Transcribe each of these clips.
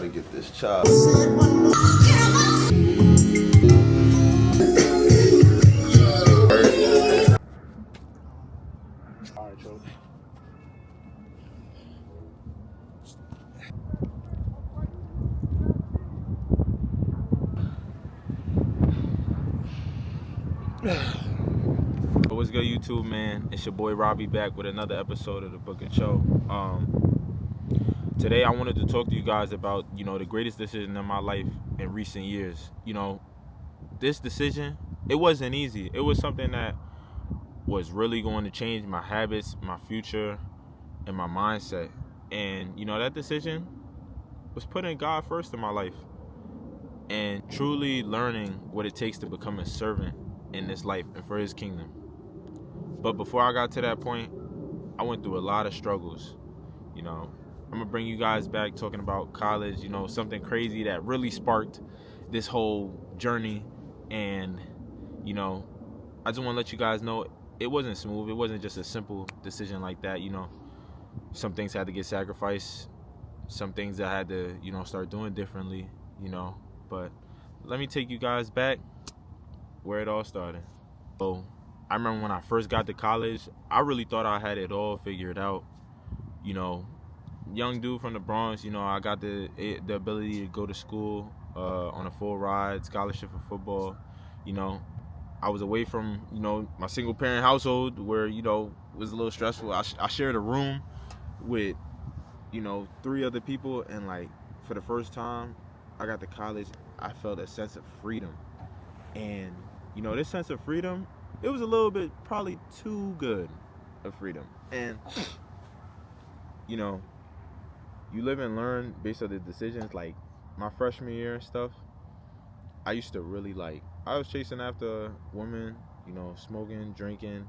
to get this child. All right, Joe. What's good, YouTube, man? It's your boy Robbie back with another episode of the Book and Show. Today I wanted to talk to you guys about, the greatest decision in my life in recent years. This decision, it wasn't easy. It was something that was really going to change my habits, my future, and my mindset. And, that decision was putting God first in my life and truly learning what it takes to become a servant in this life and for His kingdom. But before I got to that point, I went through a lot of struggles. I'm gonna bring you guys back talking about college, something crazy that really sparked this whole journey. And, I just want to let you guys know it wasn't smooth. It wasn't just a simple decision like that. Some things had to get sacrificed. Some things I had to, start doing differently, But let me take you guys back where it all started. So I remember when I first got to college, I really thought I had it all figured out. Young dude from the Bronx, I got the ability to go to school on a full ride, scholarship for football. I was away from, my single parent household where, it was a little stressful. I shared a room with, 3 other people, and like for the first time I got to college, I felt a sense of freedom. And, this sense of freedom, it was a little bit probably too good of freedom. And, you live and learn based on the decisions. Like my freshman year and stuff, I used to really I was chasing after women, smoking, drinking,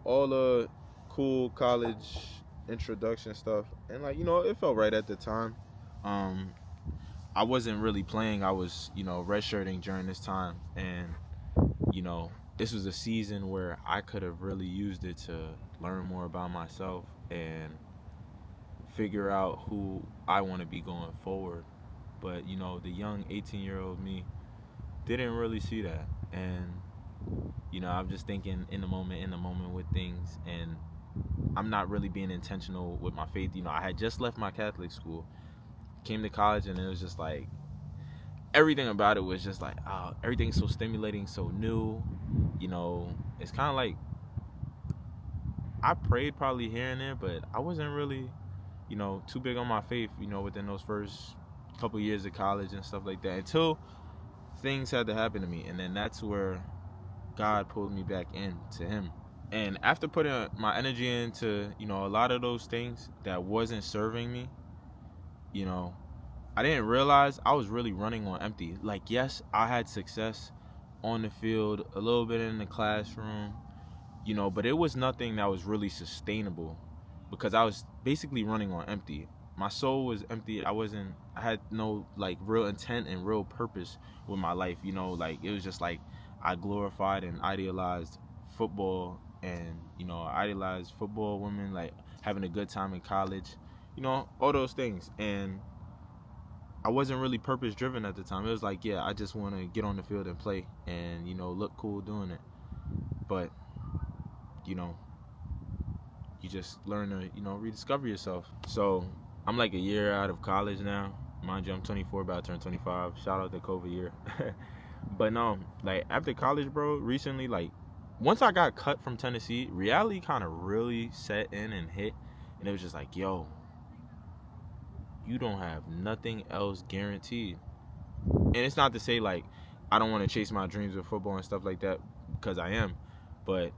all the cool college introduction stuff. And it felt right at the time. I wasn't really playing. I was, redshirting during this time. And, this was a season where I could have really used it to learn more about myself and figure out who I want to be going forward. But, the young 18-year-old me didn't really see that. And, I'm just thinking in the moment with things. And I'm not really being intentional with my faith. I had just left my Catholic school, came to college, and it was just like, everything about it was just like, oh, everything's so stimulating, so new. It's kind of like, I prayed probably here and there, but I wasn't really, too big on my faith, within those first couple years of college and stuff like that, until things had to happen to me. And then that's where God pulled me back into Him. And after putting my energy into, a lot of those things that wasn't serving me, I didn't realize I was really running on empty. Like, yes, I had success on the field, a little bit in the classroom, but it was nothing that was really sustainable because I was basically running on empty. My soul was empty. I had no real intent and real purpose with my life. It was just like I glorified and idealized football, and I idolized football women, like having a good time in college, all those things. And I wasn't really purpose driven at the time. It was like, yeah, I just want to get on the field and play and, look cool doing it. But, you just learn to, rediscover yourself. So I'm like a year out of college now. Mind you, I'm 24, about to turn 25. Shout out to COVID year. But no, after college, bro, recently, once I got cut from Tennessee, reality kind of really set in and hit. And it was just like, yo, you don't have nothing else guaranteed. And it's not to say I don't want to chase my dreams with football and stuff like that, because I am. But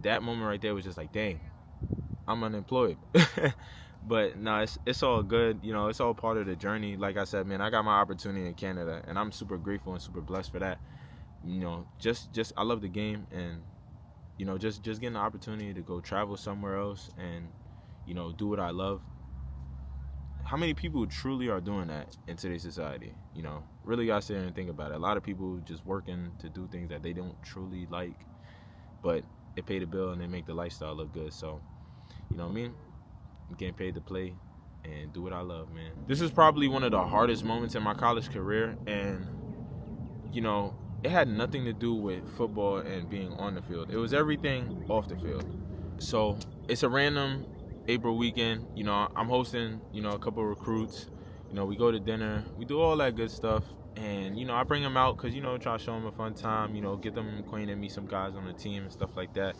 that moment right there was just like, dang, I'm unemployed. But no, it's all good. It's all part of the journey. Like I said, man, I got my opportunity in Canada, and I'm super grateful and super blessed for that. Just I love the game, and just getting the opportunity to go travel somewhere else and do what I love. How many people truly are doing that in today's society? Really gotta sit there and think about it. A lot of people just working to do things that they don't truly like, but it pay the bill and they make the lifestyle look good. So, you know what I mean? I'm getting paid to play and do what I love, man. This is probably one of the hardest moments in my college career, and you know, it had nothing to do with football and being on the field. It was everything off the field. So it's a random April weekend. You know, I'm hosting, you know, a couple of recruits. You know, we go to dinner, we do all that good stuff. And, you know, I bring them out because, you know, try to show them a fun time, you know, get them acquainted, meet some guys on the team and stuff like that.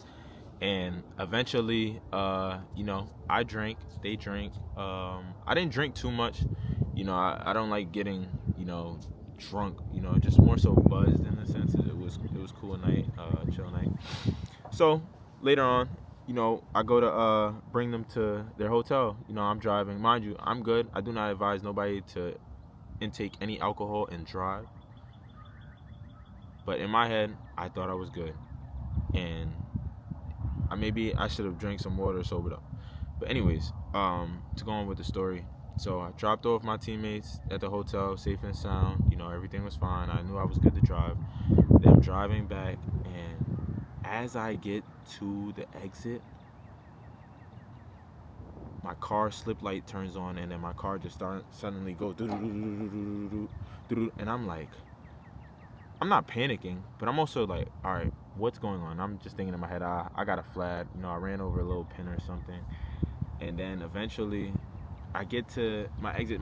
And eventually, you know, I drank, they drank. I didn't drink too much. You know, I don't like getting, you know, drunk, you know, just more so buzzed in a sense. It was cool night, chill night. So later on, you know, I go to bring them to their hotel. You know, I'm driving. Mind you, I'm good. I do not advise nobody to intake any alcohol and drive. But in my head, I thought I was good. And maybe I should have drank some water, sobered up. But anyways, to go on with the story. So I dropped off my teammates at the hotel, safe and sound. You know, everything was fine. I knew I was good to drive. Then I'm driving back, and as I get to the exit, my car slip light turns on, and then my car just suddenly go and I'm like, I'm not panicking, but I'm also like, all right, what's going on? I'm just thinking in my head, I got a flat, you know, I ran over a little pin or something. And then eventually I get to my exit.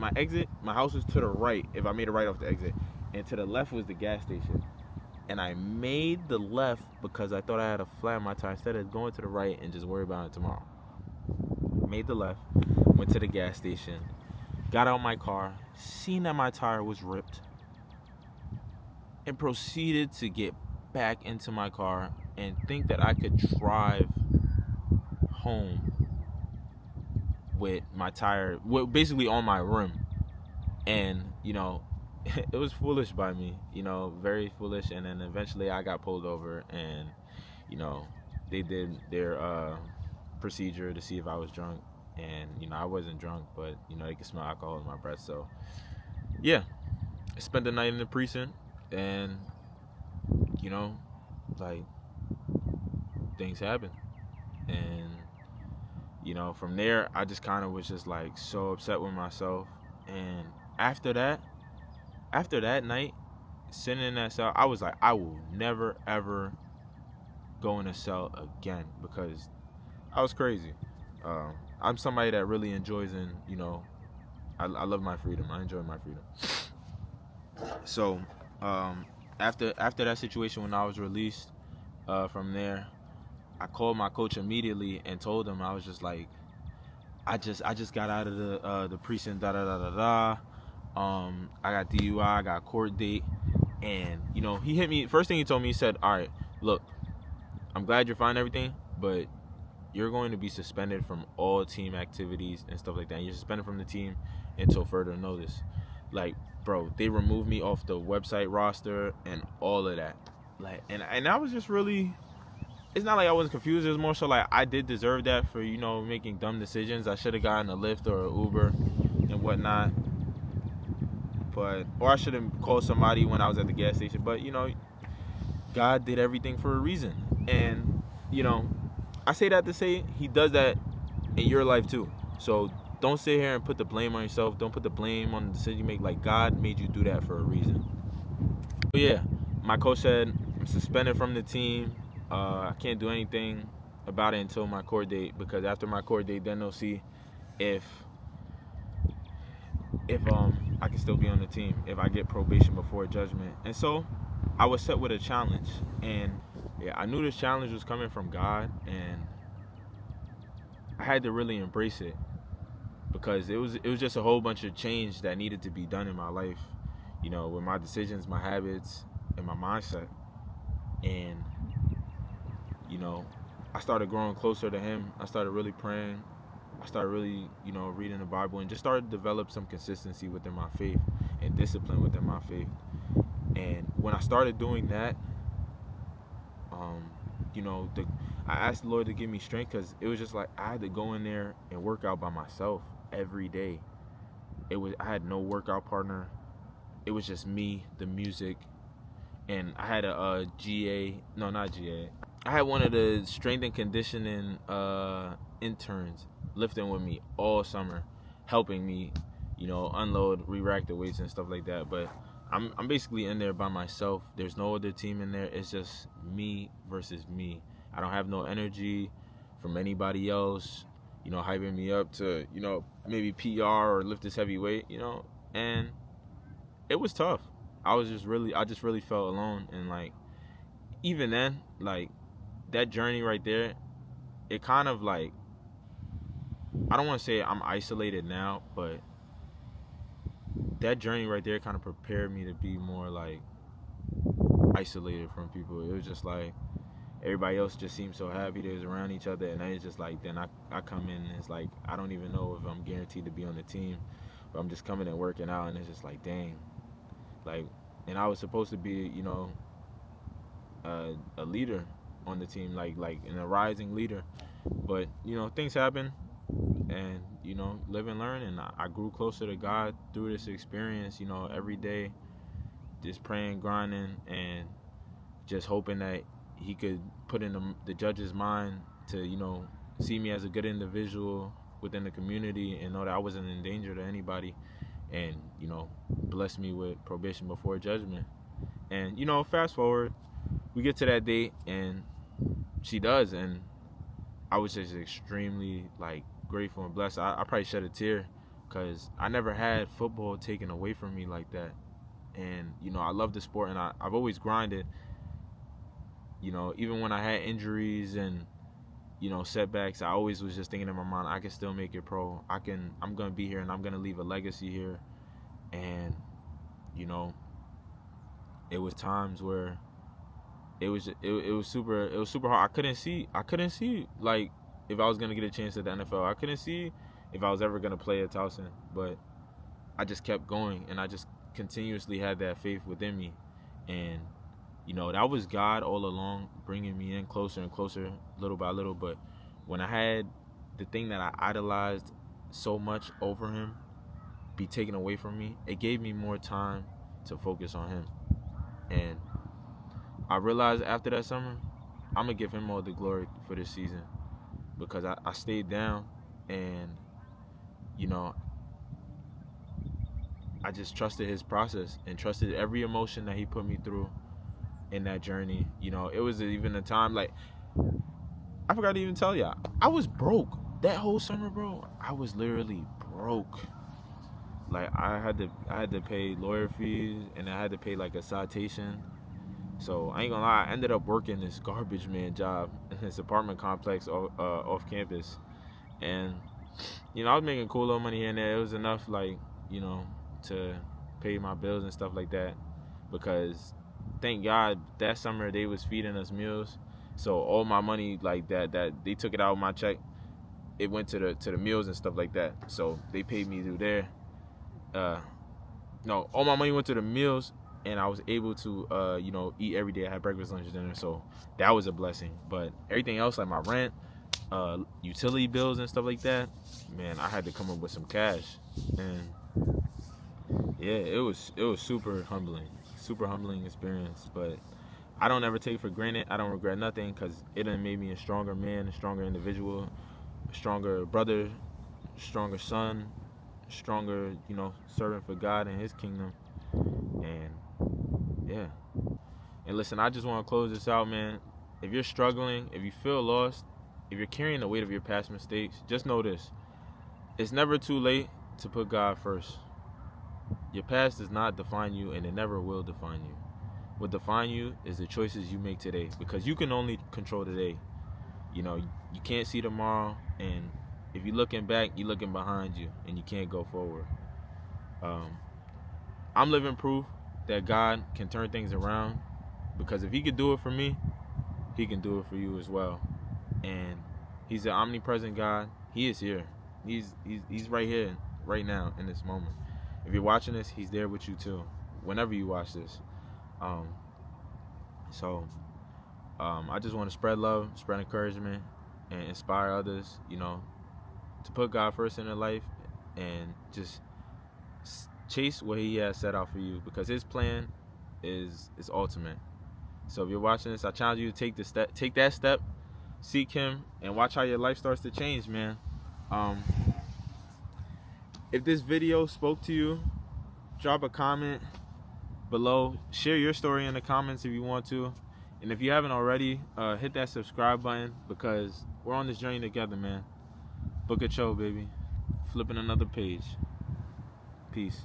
My house was to the right if I made a right off the exit, and to the left was the gas station. And I made the left because I thought I had a flat in my tire instead of going to the right and just worry about it tomorrow. Made the left, went to the gas station, got out my car, seen that my tire was ripped, and proceeded to get back into my car and think that I could drive home with my tire basically on my rim. And, you know, it was foolish by me, you know, very foolish. And then eventually I got pulled over, and, you know, they did their procedure to see if I was drunk. And, you know, I wasn't drunk, but, you know, they could smell alcohol in my breath. So, yeah, I spent the night in the precinct, and, you know, like, things happen. And, you know, from there, I just kind of was just, like, so upset with myself. And after that night, sitting in that cell, I was like, I will never, ever go in a cell again, because I was crazy. I'm somebody that really enjoys, and, you know, I love my freedom. I enjoy my freedom. So, after that situation, when I was released from there, I called my coach immediately and told him, I was just like, I just got out of the precinct, I got DUI, I got court date. And, you know, he hit me. First thing he told me, he said, all right, look, I'm glad you're fine and everything, but you're going to be suspended from all team activities and stuff like that. You're suspended from the team until further notice. Like, bro, they removed me off the website roster and all of that. Like, and I was just really, it's not like I wasn't confused. It was more so like I did deserve that for, you know, making dumb decisions. I should have gotten a Lyft or an Uber and whatnot. Or I should have called somebody when I was at the gas station. But, you know, God did everything for a reason. And, you know, I say that to say he does that in your life too. So don't sit here and put the blame on yourself. Don't put the blame on the decision you make. Like, God made you do that for a reason. But yeah, my coach said I'm suspended from the team. I can't do anything about it until my court date, because after my court date, then they'll see if I can still be on the team, if I get probation before judgment. And so I was set with a challenge, and yeah, I knew this challenge was coming from God, and I had to really embrace it, because it was just a whole bunch of change that needed to be done in my life, you know, with my decisions, my habits, and my mindset. And, you know, I started growing closer to him. I started really praying. I started really, you know, reading the Bible, and just started to develop some consistency within my faith and discipline within my faith. And when I started doing that, you know, I asked the Lord to give me strength, because it was just like I had to go in there and work out by myself every day. I had no workout partner. It was just me, the music, and I had I had one of the strength and conditioning interns lifting with me all summer, helping me, unload, re-rack the weights and stuff like that. But I'm basically in there by myself. There's no other team in there. It's just me versus me. I don't have no energy from anybody else, hyping me up to, maybe PR or lift this heavy weight, and it was tough. I just really felt alone. And like, even then, like, that journey right there, it kind of like, I don't want to say I'm isolated now, but that journey right there kind of prepared me to be more like isolated from people. It was just like everybody else just seemed so happy they was around each other, and it's just like, then I come in and it's like, I don't even know if I'm guaranteed to be on the team, but I'm just coming and working out, and it's just like, dang, like, and I was supposed to be, a leader on the team, like and a rising leader, but things happen, and live and learn, and I grew closer to God through this experience, every day, just praying, grinding, and just hoping that he could put in the judge's mind to see me as a good individual within the community, and know that I wasn't in danger to anybody, and bless me with probation before judgment. And fast forward, we get to that date, and she does, and I was just extremely like grateful and blessed. I probably shed a tear because I never had football taken away from me like that. And I love the sport, and I've always grinded, even when I had injuries and setbacks. I always was just thinking in my mind, I can still make it pro. I'm gonna be here, and I'm gonna leave a legacy here. And it was times where it was super hard. I couldn't see like if I was gonna get a chance at the NFL. I couldn't see if I was ever gonna play at Towson, but I just kept going, and I just continuously had that faith within me. And that was God all along, bringing me in closer and closer, little by little. But when I had the thing that I idolized so much over him be taken away from me, it gave me more time to focus on him. And I realized after that summer, I'm going to give him all the glory for this season, because I stayed down, and I just trusted his process and trusted every emotion that he put me through in that journey. It was even a time, like, I forgot to even tell y'all, I was broke that whole summer, bro. I was literally broke. Like, I had to pay lawyer fees, and I had to pay like a citation. So I ain't gonna lie, I ended up working this garbage man job in this apartment complex off campus, and I was making cool little money here and there. It was enough, like, to pay my bills and stuff like that, because thank God that summer they was feeding us meals. So all my money, like that they took it out of my check, it went to the meals and stuff like that. So they paid me through there. No, all my money went to the meals, and I was able to eat every day. I had breakfast, lunch, dinner, so that was a blessing. But everything else, like my rent, utility bills and stuff like that, man, I had to come up with some cash. And yeah, it was super humbling experience. But I don't ever take it for granted. I don't regret nothing, because it done made me a stronger man, a stronger individual, a stronger brother, a stronger son, a stronger servant for God and his kingdom. And yeah. And listen, I just want to close this out, man. If you're struggling, if you feel lost, if you're carrying the weight of your past mistakes, just know this: it's never too late to put God first. Your past does not define you, and it never will define you. What defines you is the choices you make today, because you can only control today. You can't see tomorrow, and if you're looking back, you're looking behind you, and you can't go forward. I'm living proof that God can turn things around, because if he could do it for me, he can do it for you as well. And he's an omnipresent God. He is here. He's right here, right now, in this moment. If you're watching this, he's there with you too, whenever you watch this. I just want to spread love, spread encouragement, and inspire others, to put God first in their life, and just chase what he has set out for you, because his plan is ultimate. So if you're watching this, I challenge you to take that step, seek him, and watch how your life starts to change, man. If this video spoke to you, drop a comment below. Share your story in the comments if you want to. And if you haven't already, hit that subscribe button, because we're on this journey together, man. Book a show, baby. Flipping another page. Peace.